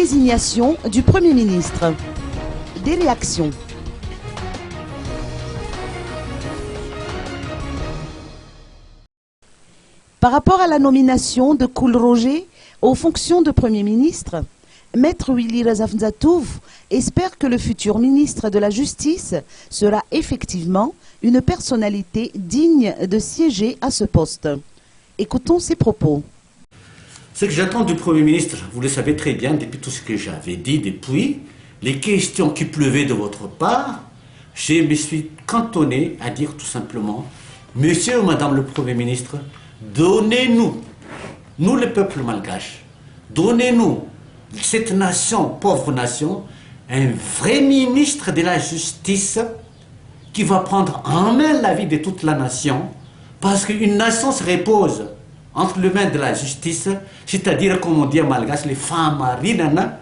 désignation du Premier ministre. Des réactions. Par rapport à la nomination de Koul Roger aux fonctions de Premier ministre, Maître Willy Reza Mzatouf espère que le futur ministre de la Justice sera effectivement une personnalité digne de siéger à ce poste. Écoutons ses propos. Ce que j'attends du Premier ministre, vous le savez très bien, depuis tout ce que j'avais dit, depuis les questions qui pleuvaient de votre part, je me suis cantonné à dire tout simplement, Monsieur ou Madame le Premier ministre, donnez-nous, nous le peuple malgache, donnez-nous, cette nation, pauvre nation, un vrai ministre de la justice qui va prendre en main la vie de toute la nation, parce qu'une nation se repose entre les mains de la justice, c'est-à-dire, comme on dit en malgache, les femmes marinana,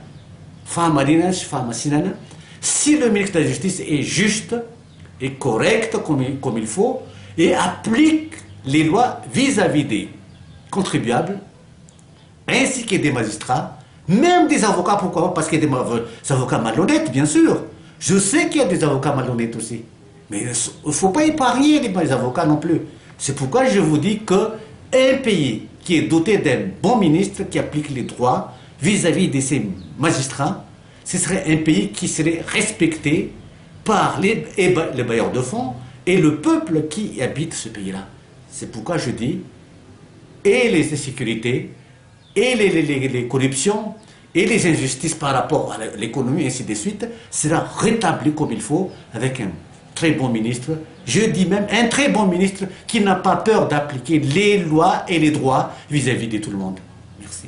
si le ministre de la Justice est juste et correct comme il faut, et applique les lois vis-à-vis des contribuables, ainsi que des magistrats, même des avocats, pourquoi pas, parce qu'il y a des avocats malhonnêtes, bien sûr. Je sais qu'il y a des avocats malhonnêtes aussi. Mais il ne faut pas épargner les avocats non plus. C'est pourquoi je vous dis qu'un pays qui est doté d'un bon ministre qui applique les droits vis-à-vis de ses magistrats, ce serait un pays qui serait respecté par les bailleurs de fonds et le peuple qui habite ce pays-là. C'est pourquoi je dis, et les insécurités, et les corruptions, et les injustices par rapport à l'économie, et ainsi de suite, sera rétabli comme il faut, avec un très bon ministre, je dis même un très bon ministre qui n'a pas peur d'appliquer les lois et les droits vis-à-vis de tout le monde. Merci.